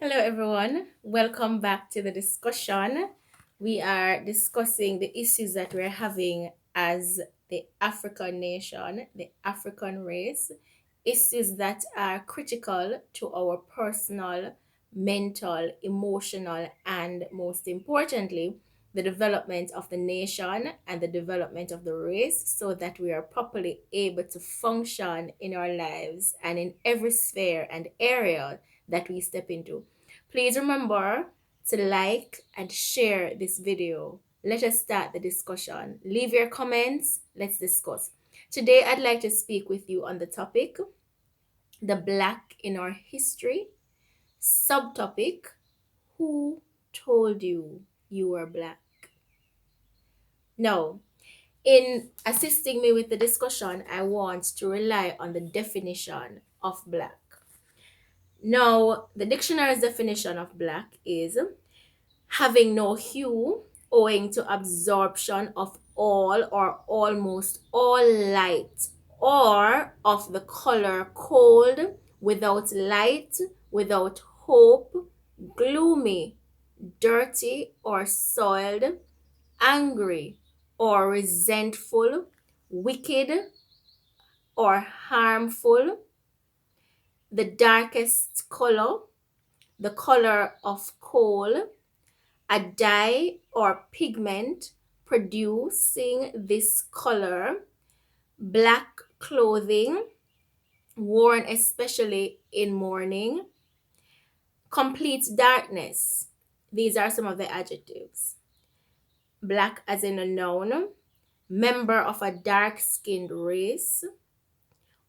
Hello, everyone. Welcome back to the discussion. We are discussing the issues that we're having as the African nation, the African race, issues that are critical to our personal, mental, emotional, and most importantly, the development of the nation and the development of the race so that we are properly able to function in our lives and in every sphere and area that we step into. Please remember to like and share this video. Let us start the discussion. Leave your comments. Let's discuss. Today, I'd like to speak with you on the topic, the Black in our history. Subtopic, who told you you were Black? Now, in assisting me with the discussion, I want to rely on the definition of Black. Now, the dictionary's definition of Black is having no hue owing to absorption of all or almost all light, or of the color cold, without light, without hope, gloomy, dirty or soiled, angry or resentful, wicked or harmful, the darkest color, the color of coal, a dye or pigment producing this color, black clothing worn especially in mourning, complete darkness. These are some of the adjectives. Black as in a noun, member of a dark skinned race,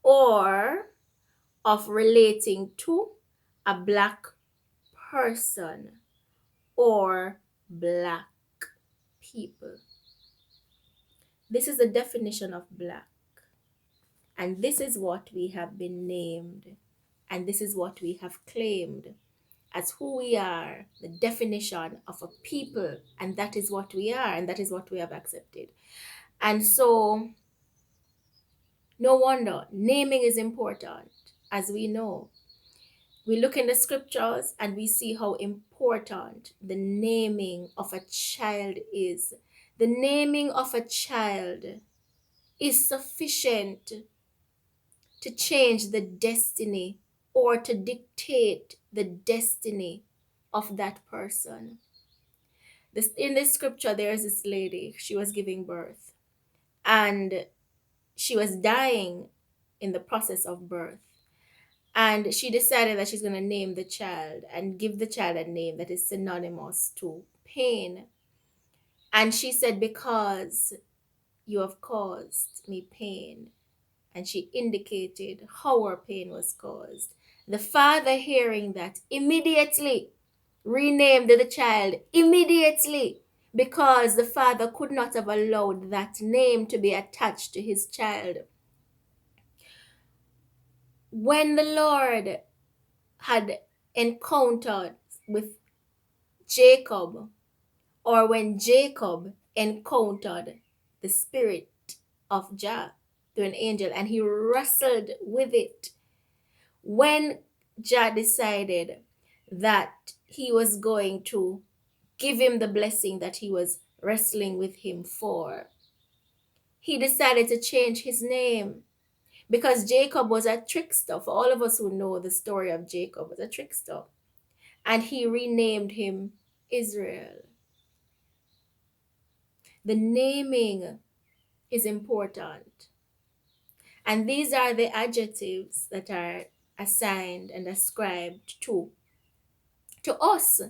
or of relating to a black person or black people. This is the definition of black. And this is what we have been named. And this is what we have claimed as who we are, the definition of a people. And that is what we are. And that is what we have accepted. And so, no wonder naming is important, as we know. We look in the scriptures and we see how important the naming of a child is. The naming of a child is sufficient to change the destiny or to dictate the destiny of that person. In this scripture, there's this lady, she was giving birth and she was dying in the process of birth. And she decided that she's going to name the child and give the child a name that is synonymous to pain. And she said, because you have caused me pain. And she indicated how her pain was caused. The father, hearing that, immediately renamed the child, immediately, because the father could not have allowed that name to be attached to his child. When the Lord had encountered with Jacob, or when Jacob encountered the spirit of Jah through an angel and he wrestled with it, when Jah decided that he was going to give him the blessing that he was wrestling with him for, he decided to change his name. Because Jacob was a trickster. For all of us who know the story of Jacob, was a trickster. And he renamed him Israel. The naming is important. And these are the adjectives that are assigned and ascribed to us,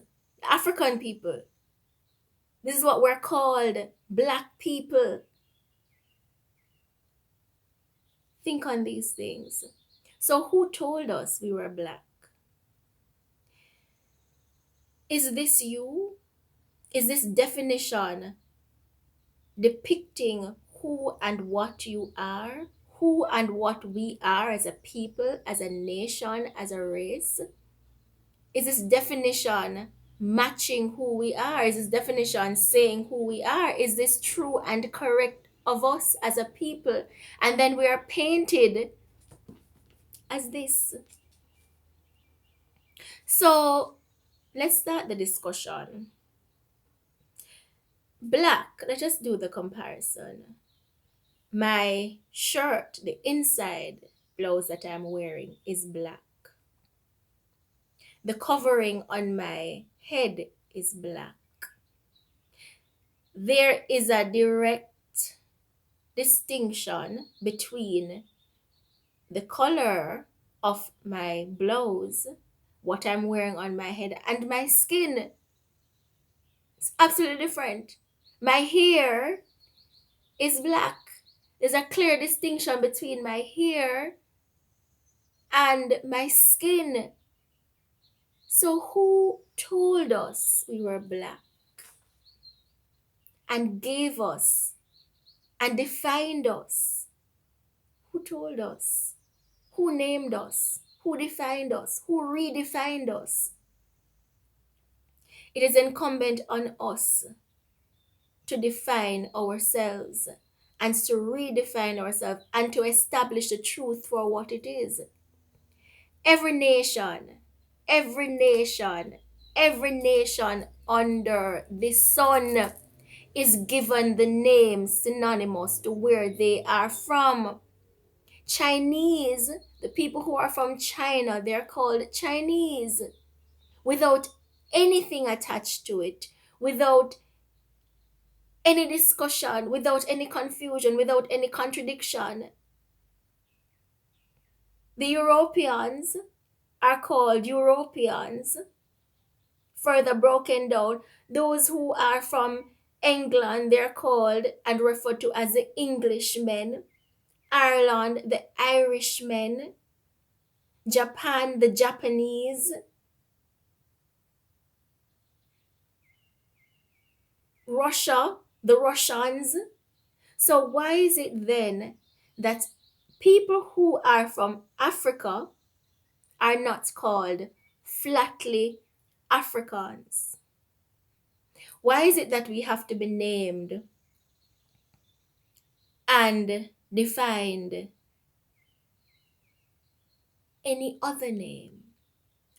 African people. This is what we're called, black people. Think on these things. So who told us we were black? Is this you? Is this definition depicting who and what you are? Who and what we are as a people, as a nation, as a race? Is this definition matching who we are? Is this definition saying who we are? Is this true and correct of us as a people? And then we are painted as this. So Let's start the discussion. Black, let's just do the comparison. My shirt, the inside blouse that I'm wearing is black. The covering on my head is black. There is a direct distinction between the color of my blouse, what I'm wearing on my head, and my skin. It's absolutely different. My hair is black. There's a clear distinction between my hair and my skin. So, who told us we were black and gave us and defined us? Who told us? Who named us? Who defined us? Who redefined us? It is incumbent on us to define ourselves and to redefine ourselves and to establish the truth for what it is. Every nation, every nation, every nation under the sun is given the name synonymous to where they are from. Chinese, the people who are from China, they're called Chinese without anything attached to it, without any discussion, without any confusion, without any contradiction. The Europeans are called Europeans, further broken down. Those who are from England, they're called and referred to as the Englishmen. Ireland, the Irishmen. Japan, the Japanese. Russia, the Russians. So, why is it then that people who are from Africa are not called flatly Africans? Why is it that we have to be named and defined any other name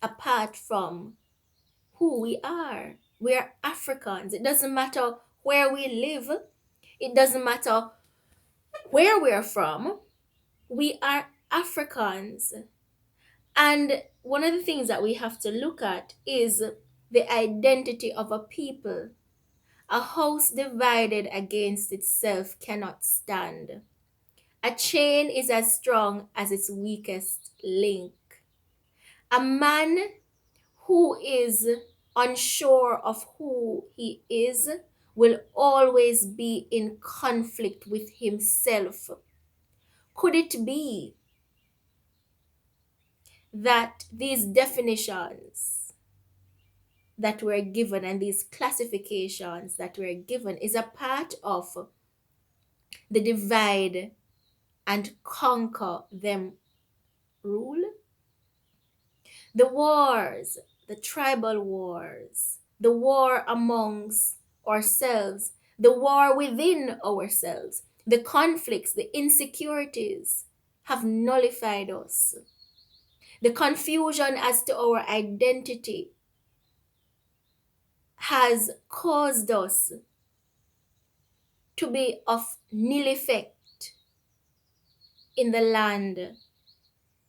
apart from who we are? We are Africans. It doesn't matter where we live, it doesn't matter where we're from. We are Africans. And one of the things that we have to look at is the identity of a people. A house divided against itself cannot stand. A chain is as strong as its weakest link. A man who is unsure of who he is will always be in conflict with himself. Could it be that these definitions that were given and these classifications that were given is a part of the divide and conquer them rule? The wars, the tribal wars, the war amongst ourselves, the war within ourselves, the conflicts, the insecurities have nullified us. The confusion as to our identity has caused us to be of nil effect in the land.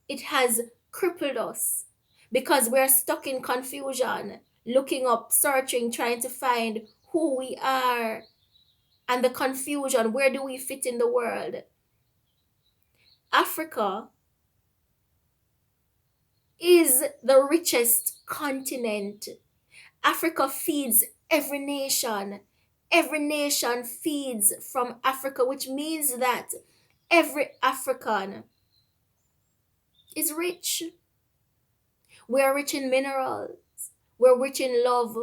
It has crippled us because we're stuck in confusion, looking up, searching, trying to find who we are and the confusion. Where do we fit in the world? Africa is the richest continent. Africa feeds every nation. Every nation feeds from Africa, which means that every African is rich. We are rich in minerals. We're rich in love.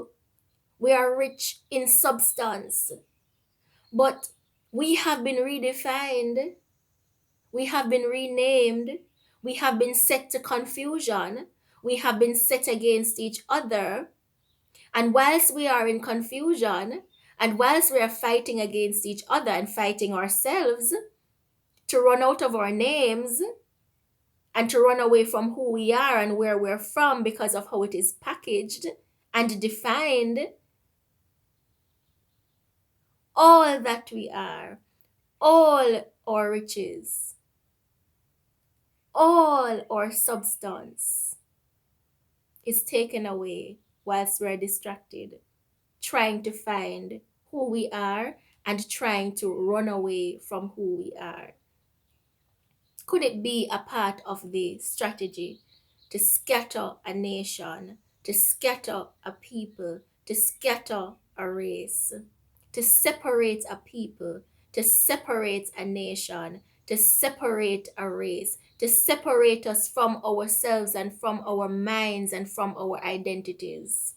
We are rich in substance. But we have been redefined. We have been renamed. We have been set to confusion. We have been set against each other. And whilst we are in confusion, and whilst we are fighting against each other and fighting ourselves to run out of our names and to run away from who we are and where we're from because of how it is packaged and defined all that we are, all our riches, all our substance is taken away whilst we're distracted, trying to find who we are and trying to run away from who we are. Could it be a part of the strategy to scatter a nation, to scatter a people, to scatter a race, to separate a people, to separate a nation, to separate a race, to separate us from ourselves and from our minds and from our identities?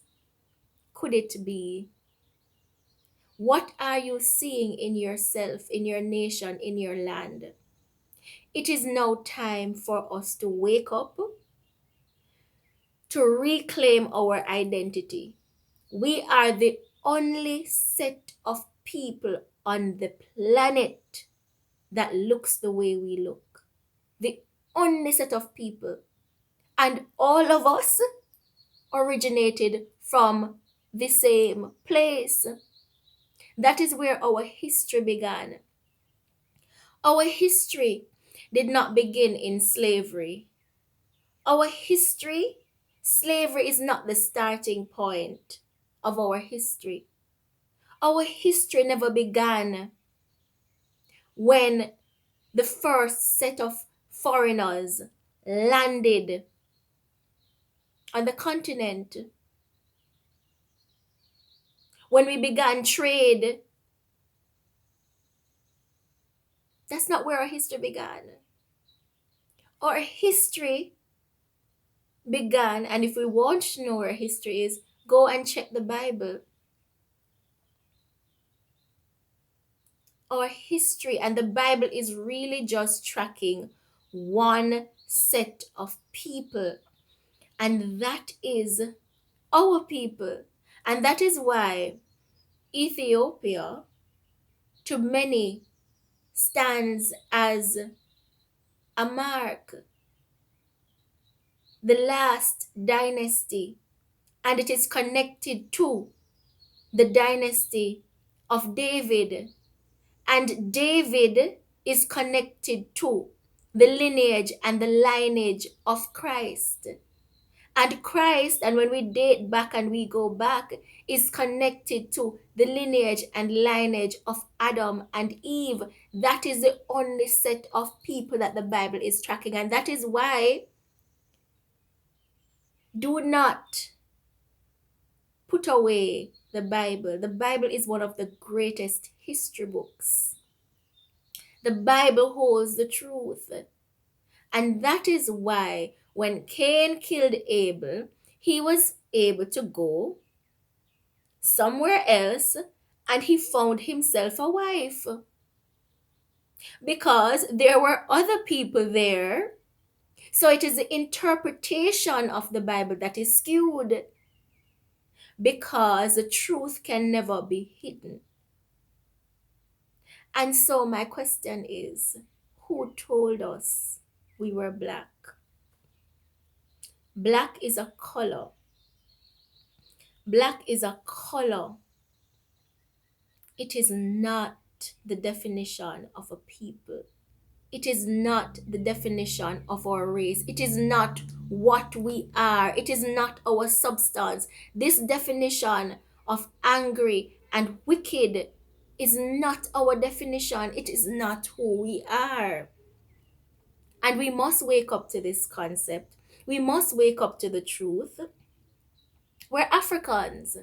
Could it be? What are you seeing in yourself, in your nation, in your land? It is now time for us to wake up, to reclaim our identity. We are the only set of people on the planet that looks the way we look. The only set of people. And all of us originated from the same place. That is where our history began. Our history did not begin in slavery. Our history, slavery is not the starting point of our history. Our history never began when the first set of foreigners landed on the continent. When we began trade, that's not where our history began. Our history began, and if we want to know where history is, go and check the Bible. Our history and the Bible is really just tracking one set of people, and that is our people. And that is why Ethiopia, to many, stands as a mark, the last dynasty, and it is connected to the dynasty of David. And David is connected to the lineage and the lineage of Christ. And Christ, and when we date back and we go back, is connected to the lineage and lineage of Adam and Eve. That is the only set of people that the Bible is tracking. And that is why do not put away the Bible. The Bible is one of the greatest history books. The Bible holds the truth. And that is why when Cain killed Abel, he was able to go somewhere else and he found himself a wife. Because there were other people there. So it is the interpretation of the Bible that is skewed. Because the truth can never be hidden. And so my question is, who told us we were black? Black is a color. Black is a color. It is not the definition of a people. It is not the definition of our race. It is not what we are. It is not our substance. This definition of angry and wicked is not our definition. It is not who we are. And we must wake up to this concept. We must wake up to the truth. We're Africans.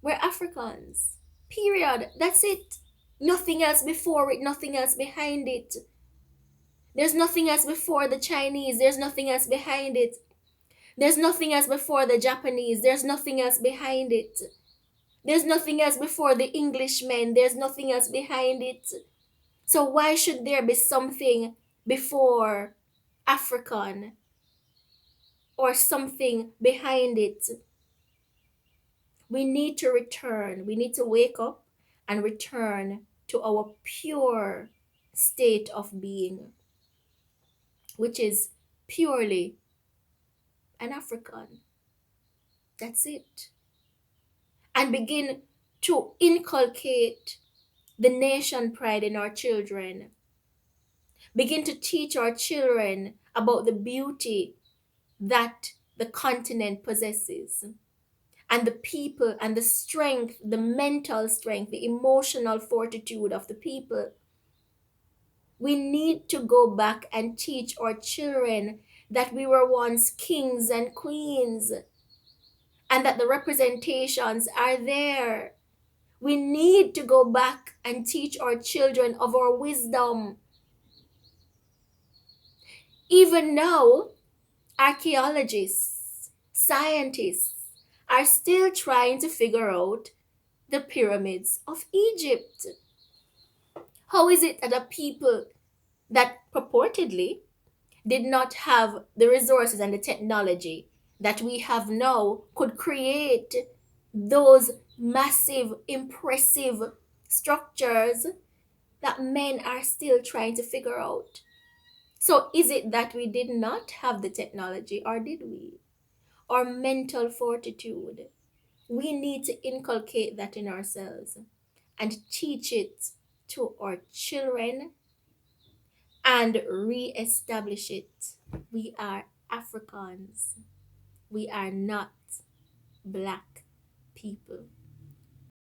We're Africans. Period. That's it. Nothing else before it, nothing else behind it. There's nothing else before the Chinese. There's nothing else behind it. There's nothing else before the Japanese. There's nothing else behind it. There's nothing else before the Englishmen. There's nothing else behind it. So why should there be something before African or something behind it? We need to return. We need to wake up and return to our pure state of being, which is purely an African. That's it. And begin to inculcate the nation pride in our children. Begin to teach our children about the beauty that the continent possesses, and the people, and the strength, the mental strength, the emotional fortitude of the people. We need to go back and teach our children that we were once kings and queens, and that the representations are there. We need to go back and teach our children of our wisdom. Even now, archaeologists, scientists are still trying to figure out the pyramids of Egypt. How is it that a people that purportedly did not have the resources and the technology that we have now could create those massive, impressive structures that men are still trying to figure out? So, is it that we did not have the technology, or did we? Or mental fortitude? We need to inculcate that in ourselves and teach it to our children and re-establish it. We are Africans. We are not black people.